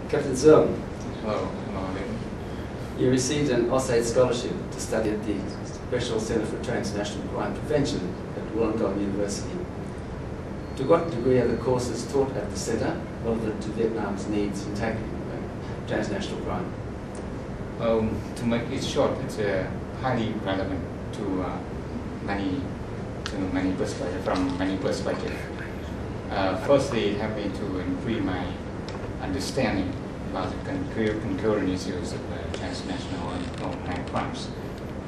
Captain Duong, Hello. you received an ASDiV scholarship to study at the Special Centre for Transnational Crime Prevention at Wollongong University. To what degree are the courses taught at the centre relevant to Vietnam's needs in tackling transnational crime? To make it short, it's highly relevant to many perspectives, from many perspectives. Firstly, it helped me to increase my understanding about the concurrent issues of transnational and organized crimes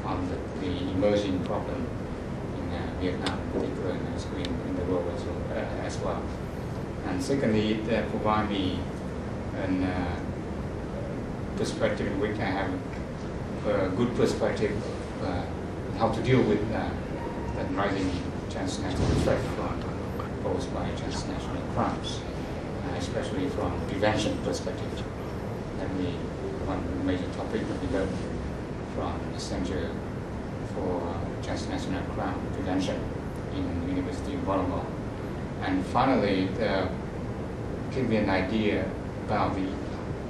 on the emerging problem in Vietnam, particularly in the world as well. And secondly, it provides me a perspective in which I have a good perspective of how to deal with that rising transnational threat posed by transnational crimes, especially from prevention perspective. That will be one major topic that we learned from the Center for Transnational Crime Prevention in University of Wollongong. And finally, it gave me an idea about the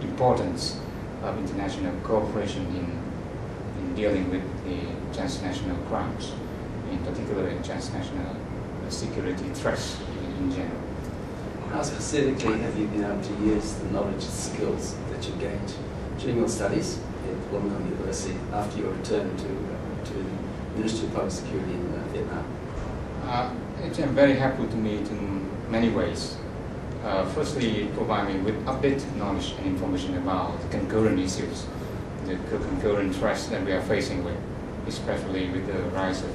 importance of international cooperation in dealing with the transnational crimes, in particular in transnational security threats in general. How specifically have you been able to use the knowledge and skills that you gained during your studies at Wollongong University after your return to the Ministry of Public Security in Vietnam? It's very helpful to me in many ways. Firstly, it provides me with updated knowledge and information about the concurrent issues, the concurrent threats that we are facing with, especially with the rise of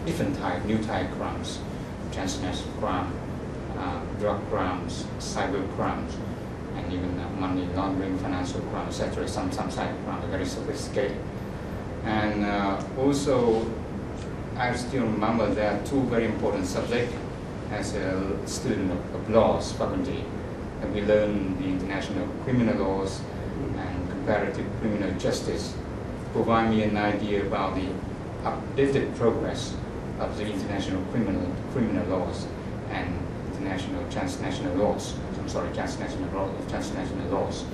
different new type crimes, transnational crime, drug crimes, cyber crimes, and even money laundering, financial crime, etc. Some cyber crime are very sophisticated. And also, I still remember there are two very important subjects as a student of laws faculty, and we learn the international criminal laws and comparative criminal justice, provide me an idea about the updated progress of the international criminal laws and transnational laws. Transnational laws.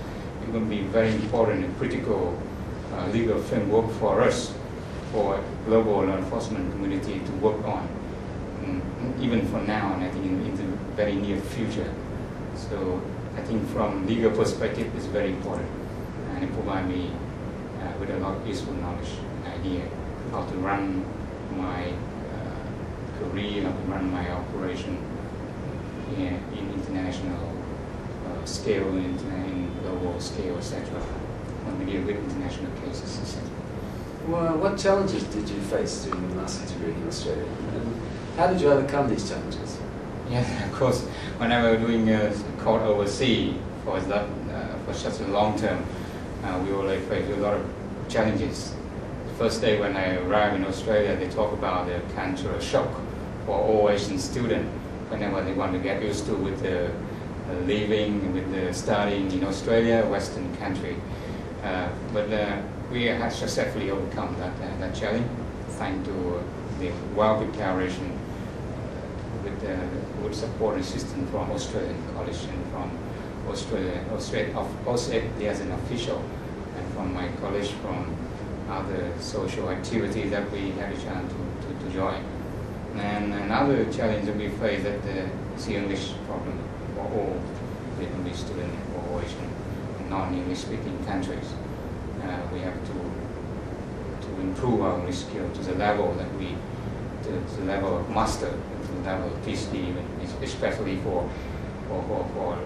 It will be very important and critical legal framework for us, for global law enforcement community to work on, even for now, and I think in the very near future. So I think from legal perspective, it's very important, and it provides me with a lot of useful knowledge and idea how to run my career, how to run my operation in international scale, in global scale, etc. When we deal with international cases, etc. Well, what challenges did you face during your master's degree in Australia? And how did you overcome these challenges? Yeah, of course. When I was doing a court overseas for such a long term, we already faced a lot of challenges. The first day when I arrived in Australia, they talk about the cultural shock for all Asian students whenever they want to get used to with the living, with the studying in Australia, Western country. But we have successfully overcome that challenge thanks to the well preparation with support and assistance from Australian college and from Australia as an official, and from my college, from other social activities that we had a chance to join. And another challenge that we face is the English problem for all Vietnamese students for all Asian non-English speaking countries. We have to improve our English skill to the level that to the level of master, to the level of PhD, especially for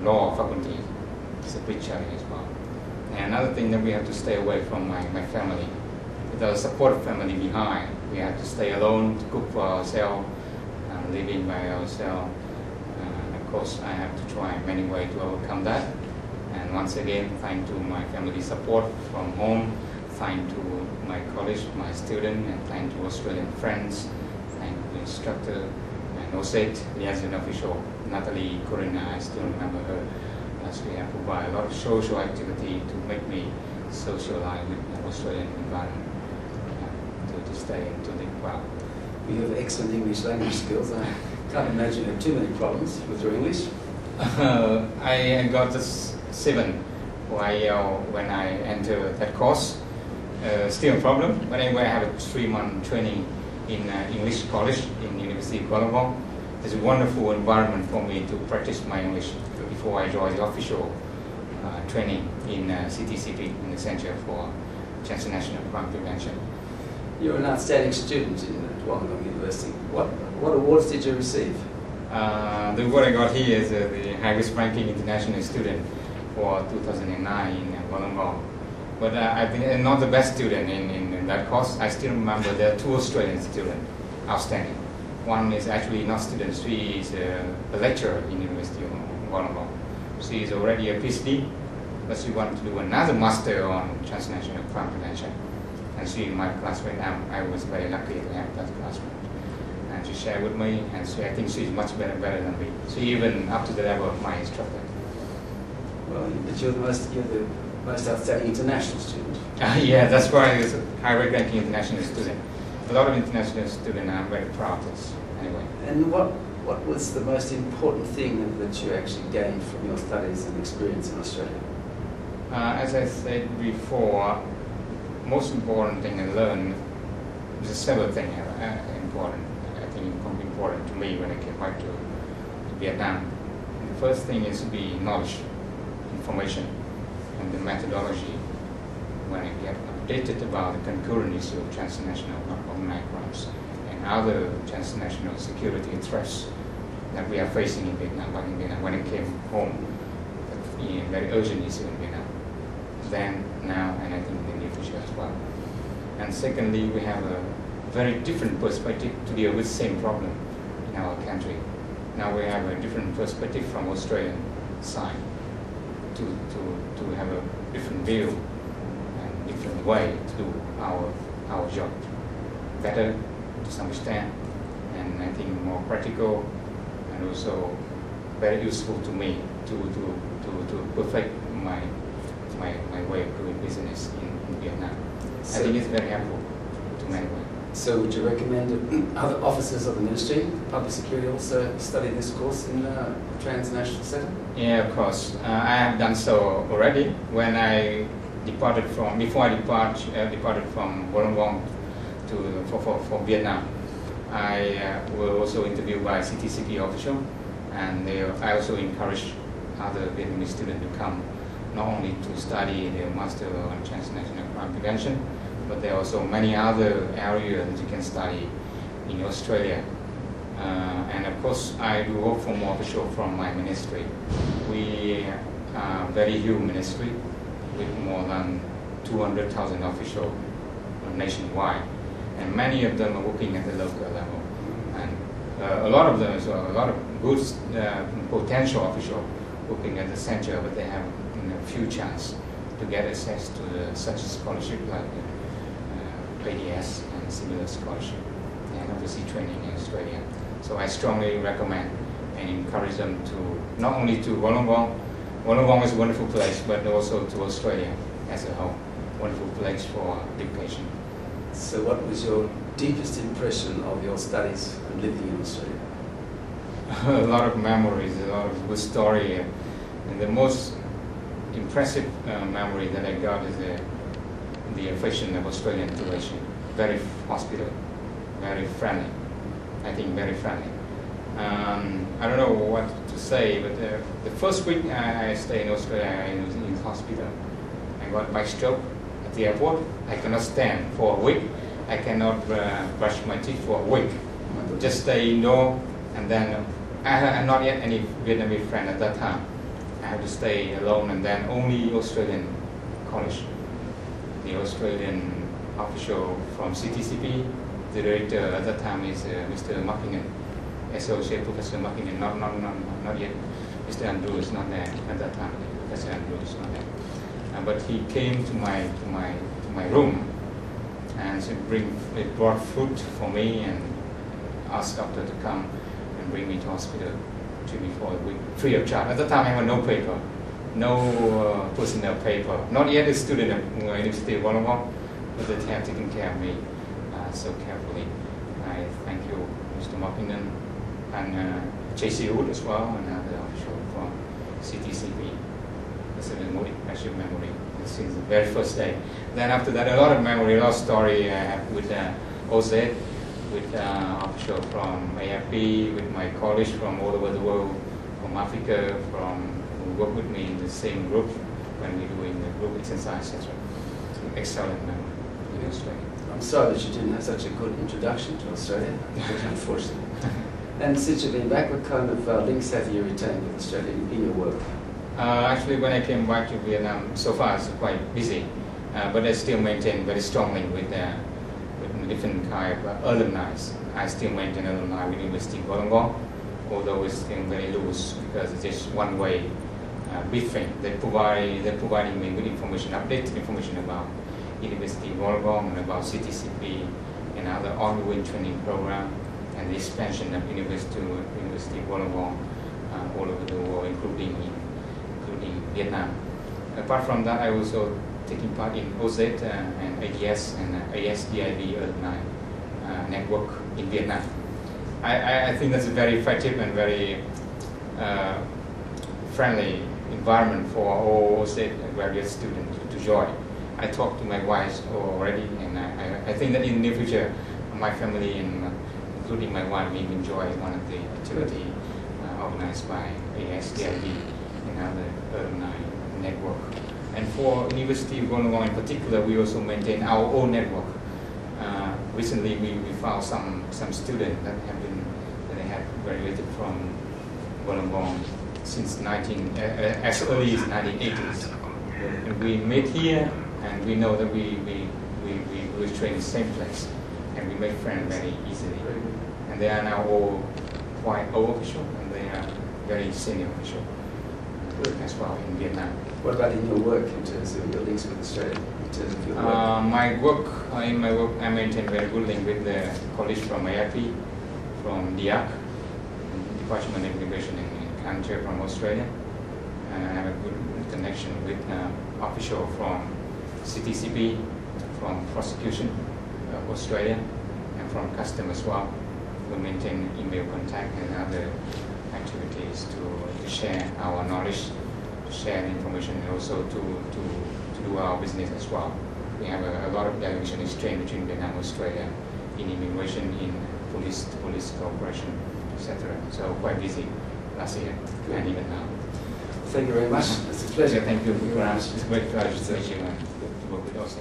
law faculty. It's a big challenge as well. And another thing that we have to stay away from my family. Without a supportive family behind, we have to stay alone, to cook for ourselves, living by ourselves. Of course, I have to try many ways to overcome that. And once again, thanks to my family support from home, thanks to my college, my student, and thanks to Australian friends, thanks to the instructor, and OSET, liaison official, Natalie Corina, I still remember her, as we have provided a lot of social activity to make me socialize with the Australian environment, to stay and to live well. You have excellent English language skills. I can't imagine you have too many problems with your English. I got the 7 IEL when I enter that course. Still a problem, but anyway, I have a 3-month training in English college in University of Wollongong. It's a wonderful environment for me to practice my English before I join the official training in CTCP, in the Center for Transnational Crime Prevention. You're an outstanding student in Wollongong University. What awards did you receive? The award I got here is the highest ranking international student for 2009 in Wollongong. But I've been not the best student in that course. I still remember there are 2 Australian students outstanding. One is actually not a student, she is a lecturer in University of Wollongong. She is already a PhD, but she wants to do another master on transnational crime prevention. And she is my classmate. I was very lucky to have that classmate. And she shared with me, and I think she's much better than me. She even up to the level of my instructor. Well, but you're the most outstanding international student. Yeah, that's why it's a high-ranking international student. A lot of international students I'm very proud of, anyway. And what was the most important thing that you actually gained from your studies and experience in Australia? As I said before, most important thing I learned is several things important. I think important to me when I came back to Vietnam. And the first thing is to be knowledge, information, and the methodology when I get updated about the concurrent issue of transnational organized crimes and other transnational security threats that we are facing in Vietnam. But in Vietnam, when I came home, a very urgent issue in Vietnam, then, now, and I think in the near future as well. And secondly, we have a very different perspective to deal with the same problem in our country. Now we have a different perspective from Australian side to have a different view and different way to do our job better to some extent, and I think more practical and also very useful to me to perfect my way of doing business in Vietnam. So I think it's very helpful to many ways. So would you recommend that other officers of the Ministry, Public Security, also study this course in a transnational setting? Yeah, of course. I have done so already. When I departed from, before I departed from Wollongong for Vietnam, I was also interviewed by CTCP official, and I also encouraged other Vietnamese students to come, not only to study their Master on Transnational Crime Prevention, but there are also many other areas that you can study in Australia. And of course, I do work for more official from my ministry. We are a very huge ministry with more than 200,000 officials nationwide, and many of them are working at the local level. And a lot of them as well, a lot of good potential officials working at the center, but they have few chance to get access to such scholarship like ADS and similar scholarship and overseas training in Australia. So I strongly recommend and encourage them to not only to Wollongong. Wollongong is a wonderful place, but also to Australia as a whole. Wonderful place for education. So what was your deepest impression of your studies and living in Australia? A lot of memories, a lot of good story, and the most impressive memory that I got is the affection of Australian population. Very hospitable, very friendly. I think very friendly. I don't know what to say, but the first week I stayed in Australia, I was in hospital. I got my stroke at the airport. I cannot stand for a week. I cannot brush my teeth for a week. Just stay indoor, and then I had not yet any Vietnamese friend at that time. I had to stay alone, and then only Australian college. The Australian official from CTCP, the director at that time is Mr. Muckingen, Associate Professor Muckingen, not yet. Mr. Andrew is not there at that time. Professor Andrew is not there. But he came to my room, and he brought food for me and asked doctor to come and bring me to hospital. For a week, free of charge. At the time I had no paper, no personnel paper, not yet a student of University of Wollongong, but they have taken care of me so carefully. I thank you, Mr. Muckingen, and J.C. Wood as well, and other official from CTCP. That's a memory, actual memory, since the very first day. Then after that, a lot of memory, a lot of story I have with OZ, with offshore from AFP, with my colleagues from all over the world, from Africa, who work with me in the same group when we're doing the group exercise, etc. Excellent memory in Australia. I'm sorry that you didn't have such a good introduction to Australia, unfortunately. And since you've been back, what kind of links have you retained with Australia in your work? Actually, when I came back to Vietnam, so far it's quite busy, but I still maintain very strongly with different kind of alumni. I still maintain alumni with University of Wollongong, although it's still very loose because it's just one way briefing. They're providing me with information, updated information about University of Wollongong and about CTCP and other ongoing training program and the expansion of University of Wollongong all over the world, including Vietnam. Apart from that, I also taking part in OZ and ADS and ASDiV alumni network in Vietnam. I think that's a very effective and very friendly environment for all OZ graduate students to join. I talked to my wife already, and I think that in the near future, my family and including my wife, we enjoy one of the activity organized by ASDiV and other alumni network. And for University of Wollongong in particular, we also maintain our own network. Recently, we found some students that have graduated from Wollongong since as early as 1980s. And we met here, and we know that we train in the same place, and we make friends very easily. And they are now all quite old official, and they are very senior official as well in Vietnam. What about in your work in terms of your links with Australia? In terms of your work? In my work, I maintain very good link with the colleagues from AFP, from DIAC, Department of Immigration and Culture from Australia, and I have a good connection with official from CTCP, from prosecution of Australia, and from customs as well. We maintain email contact and other activities to share our knowledge, to share information, and also to do our business as well. We have a lot of delegation exchange between Vietnam and Australia in immigration, in police cooperation, etc. So quite busy last year and even now. Thank you very much. It's a pleasure. Thank you very much. It's a great pleasure to meet you and to work with us.